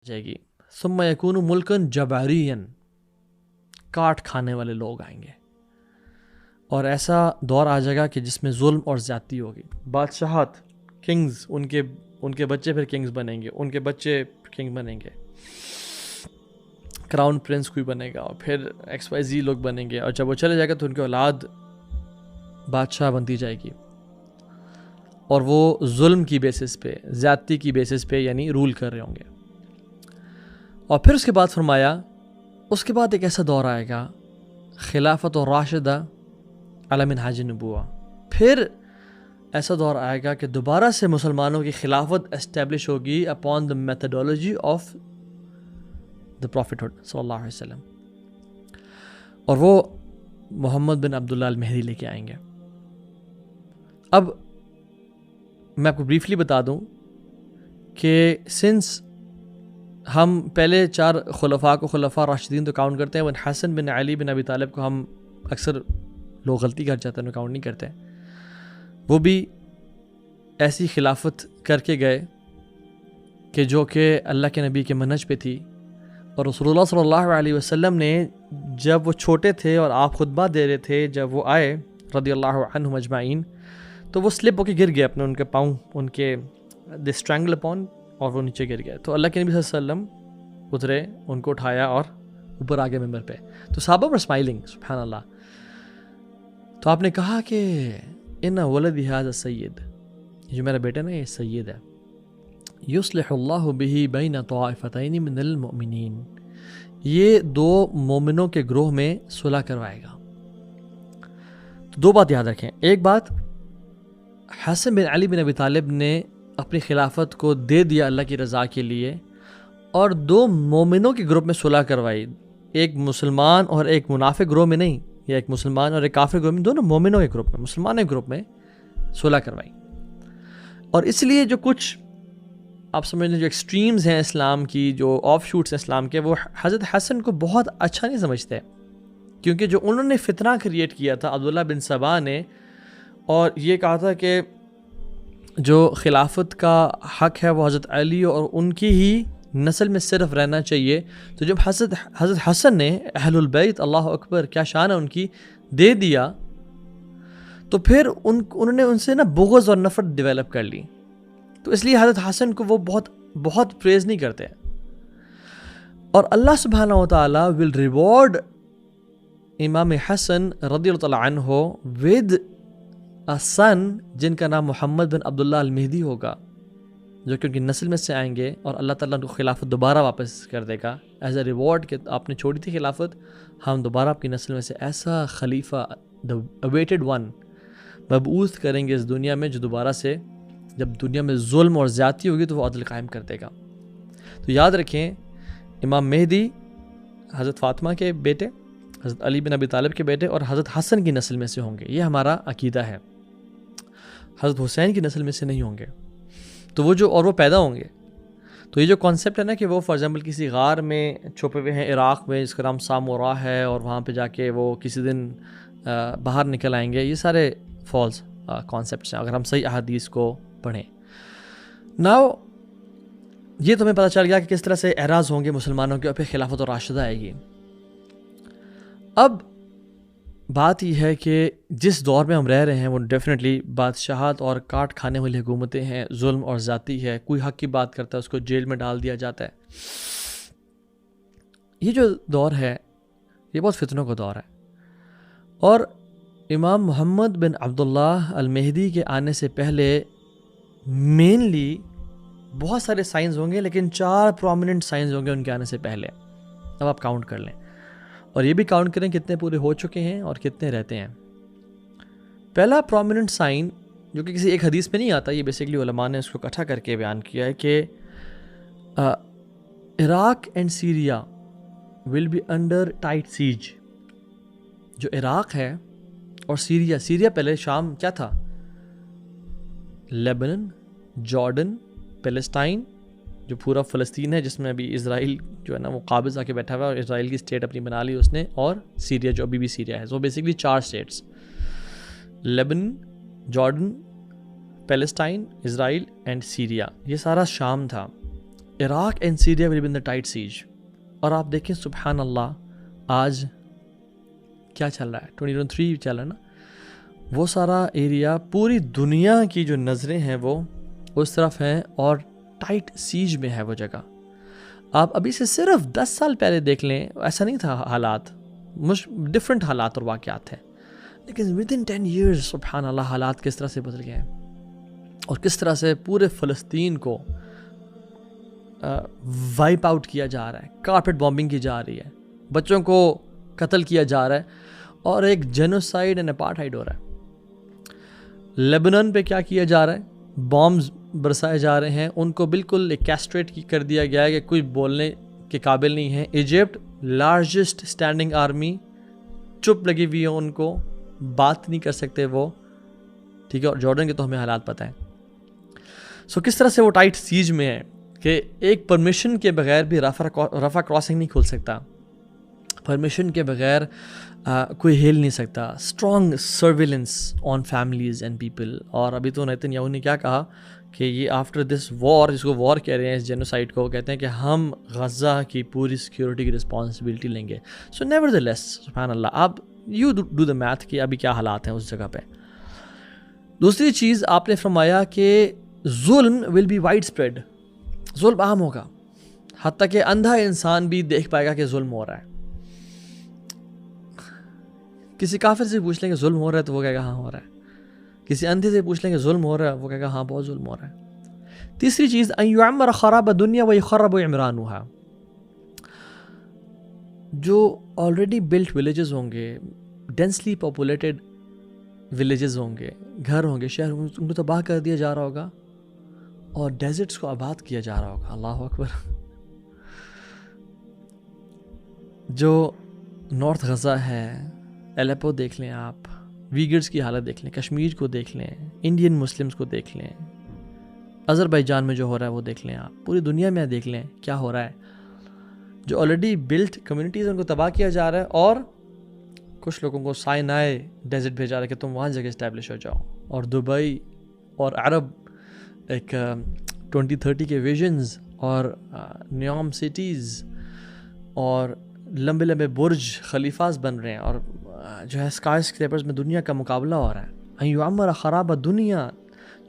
جائے گی. ثم یکون ملکن جبارین, کاٹ کھانے والے لوگ آئیں گے, اور ایسا دور آ جائے گا کہ جس میں ظلم اور زیادتی ہوگی. بادشاہت, کنگز, ان کے بچے پھر کنگز بنیں گے, ان کے بچے کنگ بنیں گے, کراؤن پرنس کوئی بنے گا, اور پھر ایکس وائی زی لوگ بنیں گے, اور جب وہ چلے جائے گا تو ان کی اولاد بادشاہ بنتی جائے گی, اور وہ ظلم کی بیسس پہ, زیادتی کی بیسس پہ یعنی رول کر رہے ہوں گے. اور پھر اس کے بعد فرمایا اس کے بعد ایک ایسا دور آئے گا خلافت و راشدہ علی منہاج النبوہ. پھر ایسا دور آئے گا کہ دوبارہ سے مسلمانوں کی خلافت اسٹیبلش ہوگی upon the methodology of the prophethood صلی اللہ علیہ وسلم, اور وہ محمد بن عبداللہ المہدی لے کے آئیں گے. اب میں آپ کو بریفلی بتا دوں کہ سنس ہم پہلے 4 خلفاء کو خلفاء راشدین تو کاؤنٹ کرتے ہیں, وہ حسن بن علی بن ابی طالب کو ہم اکثر لوگ غلطی کر جاتے ہیں, انہیں کاؤنٹ نہیں کرتے. وہ بھی ایسی خلافت کر کے گئے کہ جو کہ اللہ کے نبی کے منہج پہ تھی, اور رسول اللہ صلی اللہ علیہ وسلم نے جب وہ چھوٹے تھے اور آپ خطبہ دے رہے تھے, جب وہ آئے رضی اللہ عنہم اجمعین, تو وہ سلپ ہو کے گر گئے اپنے, ان کے پاؤں ان کے دے اسٹرینگل اپون, اور وہ نیچے گر گئے. تو اللہ کے نبی صلی اللہ علیہ وسلم اترے, ان کو اٹھایا اور اوپر آگے ممبر پہ, تو صحابہ پر اسمائلنگ سبحان اللہ. تو آپ نے کہا کہ ان ولدی ھذا سید, جو میرا بیٹا نا یہ سید ہے, یصلح اللہ بہ بین طائفتین من المؤمنین, یہ 2 مومنوں کے گروہ میں صلح کروائے گا. تو 2 بات یاد رکھیں. ایک بات, حسن بن علی بن ابی طالب نے اپنی خلافت کو دے دیا اللہ کی رضا کے لیے, اور 2 مومنوں کے گروپ میں صلح کروائی, ایک مسلمان اور ایک منافق گروہ میں نہیں, یا ایک مسلمان اور ایک کافر گروہ میں, دونوں مومنوں کے گروپ میں, مسلمانوں کے گروپ میں صلح کروائی. اور اس لیے جو کچھ آپ سمجھ لیں جو ایکسٹریمز ہیں اسلام کی, جو آف شوٹس ہیں اسلام کے, وہ حضرت حسن کو بہت اچھا نہیں سمجھتے, کیونکہ جو انہوں نے فتنہ کریٹ کیا تھا عبداللہ بن سبا نے, اور یہ کہا تھا کہ جو خلافت کا حق ہے وہ حضرت علی اور ان کی ہی نسل میں صرف رہنا چاہیے. تو جب حضرت حسن نے اہل البیت, اللہ اکبر کیا شان ہے ان کی, دے دیا, تو پھر انہوں نے ان سے نا بغض اور نفرت ڈیولپ کر لی. تو اس لیے حضرت حسن کو وہ بہت پریز نہیں کرتے. اور اللہ سبحانہ و تعالی ول ریوارڈ امام حسن رضی اللہ تعالیٰ عنہ ود a son جن کا نام محمد بن عبداللہ المہدی ہوگا, جو کہ ان کی نسل میں سے آئیں گے, اور اللہ تعالیٰ ان کو خلافت دوبارہ واپس کر دے گا ایز اے ریوارڈ کہ آپ نے چھوڑی تھی خلافت, ہم دوبارہ آپ کی نسل میں سے ایسا خلیفہ the awaited one مبعوث کریں گے اس دنیا میں, جو دوبارہ سے جب دنیا میں ظلم اور زیادتی ہوگی تو وہ عدل قائم کر دے گا. تو یاد رکھیں امام مہدی حضرت فاطمہ کے بیٹے, حضرت علی بن ابی طالب کے بیٹے, اور حضرت حسن کی نسل میں سے ہوں گے, یہ ہمارا عقیدہ ہے. حضرت حسین کی نسل میں سے نہیں ہوں گے. تو وہ پیدا ہوں گے. تو یہ جو کانسیپٹ ہے نا کہ وہ فار ایگزامپل کسی غار میں چھپے ہوئے ہیں عراق میں, جس کا نام سامورا ہے, اور وہاں پہ جا کے وہ کسی دن باہر نکل آئیں گے, یہ سارے فالس کانسیپٹس ہیں اگر ہم صحیح احادیث کو پڑھیں. ناؤ یہ تمہیں پتہ چل گیا کہ کس طرح سے اعراض ہوں گے مسلمانوں کے, اور پھر خلافت و راشدہ آئے گی. اب بات یہ ہے کہ جس دور میں ہم رہ رہے ہیں وہ ڈیفینیٹلی بادشاہت اور کاٹ کھانے والی حکومتیں ہیں, ظلم اور زیادتی ہے, کوئی حق کی بات کرتا ہے اس کو جیل میں ڈال دیا جاتا ہے. یہ جو دور ہے یہ بہت فتنوں کا دور ہے, اور امام محمد بن عبداللہ المہدی کے آنے سے پہلے مینلی بہت سارے سائنز ہوں گے, لیکن 4 پرومیننٹ سائنز ہوں گے ان کے آنے سے پہلے. اب آپ کاؤنٹ کر لیں, اور یہ بھی کاؤنٹ کریں کتنے پورے ہو چکے ہیں اور کتنے رہتے ہیں. پہلا پرومیننٹ سائن جو کہ کسی ایک حدیث میں نہیں آتا, یہ بیسیکلی علماء نے اس کو اکٹھا کر کے بیان کیا ہے کہ Iraq and Syria will be under tight siege. جو عراق ہے اور سیریا پہلے شام کیا تھا, لیبنن, جارڈن, پیلسٹائن, جو پورا فلسطین ہے جس میں ابھی اسرائیل جو ہے نا وہ قابض آ کے بیٹھا ہوا ہے, اور اسرائیل کی اسٹیٹ اپنی بنا لی اس نے, اور سیریا جو ابھی بھی سیریا ہے. So basically 4 states, Lebanon, Jordan, Palestine, Israel and Syria, یہ سارا شام تھا. Iraq and Syria will be in the tight siege. اور آپ دیکھیں سبحان اللہ آج کیا چل رہا ہے, 2023 چل رہا ہے نا, وہ سارا ایریا پوری دنیا کی جو نظریں ہیں وہ اس طرف ہیں اور ٹائٹ سیج میں ہے وہ جگہ. آپ ابھی سے صرف 10 سال پہلے دیکھ لیں, ایسا نہیں تھا حالات, ڈفرینٹ حالات اور واقعات تھے, لیکن ود ان 10 years سبحان اللہ حالات کس طرح سے بدل گئے ہیں اور کس طرح سے پورے فلسطین کو وائپ آؤٹ کیا جا رہا ہے, کارپیٹ بامبنگ کی جا رہی ہے, بچوں کو قتل کیا جا رہا ہے اور ایک جینوسائیڈ اینڈ اپارٹھائیڈ ہو رہا ہے. لیبنان پہ کیا کیا جا رہا ہے, بامز برسائے جا رہے ہیں, ان کو بالکل ایک کیسٹریٹ کر دیا گیا ہے کہ کوئی بولنے کے قابل نہیں ہے. ایجپٹ لارجسٹ اسٹینڈنگ آرمی چپ لگی ہوئی ہے, ان کو بات نہیں کر سکتے وہ, ٹھیک ہے. اور جارڈن کے تو ہمیں حالات پتہ ہیں. سو کس طرح سے وہ ٹائٹ سیج میں ہے کہ ایک پرمیشن کے بغیر بھی رفح کراسنگ نہیں کھل سکتا, پرمیشن کے بغیر کوئی ہل نہیں سکتا. Strong surveillance on families and people. اور ابھی تو نیتن یاہو نے کیا کہا کہ یہ آفٹر دس وار, جس کو وار کہہ رہے ہیں اس جینوسائیڈ کو, کہتے ہیں کہ ہم غزہ کی پوری سیکیورٹی کی رسپانسبلٹی لیں گے. سو نیور دا لیس سبحان اللہ, آپ یو ڈو دا میتھ کہ ابھی کیا حالات ہیں اس جگہ پہ. دوسری چیز آپ نے فرمایا کہ ظلم ول بی وائڈ اسپریڈ, ظلم عام ہوگا, حتیٰ کہ اندھا انسان بھی دیکھ پائے گا کہ ظلم ہو رہا ہے. کسی کافر سے پوچھ لیں کہ ظلم ہو رہا ہے تو وہ کہے گا ہاں ہو رہا ہے. کسی اندھے سے پوچھ لیں کہ ظلم ہو رہا ہے, وہ کہے گا ہاں بہت ظلم ہو رہا ہے. تیسری چیز ان یعمر خراب دنیا و یخرب عمرانها, جو آلریڈی بلٹ ولیجز ہوں گے, ڈینسلی پاپولیٹڈ ولیجز ہوں گے, گھر ہوں گے, شہر ہوں گے, ان کو تباہ کر دیا جا رہا ہوگا اور ڈیزرٹس کو آباد کیا جا رہا ہوگا. اللہ اکبر. جو نارتھ غزہ ہے, الیپو دیکھ لیں آپ, ویگرز کی حالت دیکھ لیں, کشمیر کو دیکھ لیں, انڈین مسلمز کو دیکھ لیں, آذربائیجان میں جو ہو رہا ہے وہ دیکھ لیں آپ, پوری دنیا میں دیکھ لیں کیا ہو رہا ہے. جو آلریڈی بلٹ کمیونٹیز ان کو تباہ کیا جا رہا ہے اور کچھ لوگوں کو سائنائے ڈیزرٹ بھیجا رہا ہے کہ تم وہاں جگہ اسٹیبلش ہو جاؤ. اور دبئی اور عرب ایک 2030 کے ویژنز اور نیوم سٹیز اور لمبے لمبے برج خلیفاز بن رہے ہیں, اور جو ہے اسکائی اسکریپرز میں دنیا کا مقابلہ ہو رہا ہے. یعمر خراب دنیا,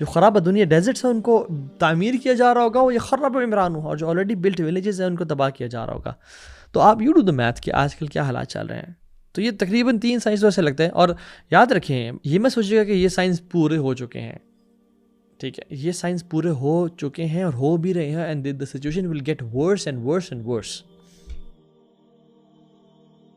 جو خراب دنیا ڈیزرٹس ہیں ان کو تعمیر کیا جا رہا ہوگا, وہ یہ خراب عمران ہو, اور جو آلریڈی بلٹ ولیجز ہیں ان کو تباہ کیا جا رہا ہوگا. تو آپ یو ڈو دا میتھ کہ آج کل کیا حالات چل رہے ہیں. تو یہ تقریباً 3 سائنس ایسے لگتے ہیں. اور یاد رکھیں, یہ میں سوچیے گا کہ یہ سائنس پورے ہو چکے ہیں, ٹھیک ہے, یہ سائنس پورے ہو چکے ہیں اور ہو بھی رہے ہیں, and the situation will get worse and worse and verse.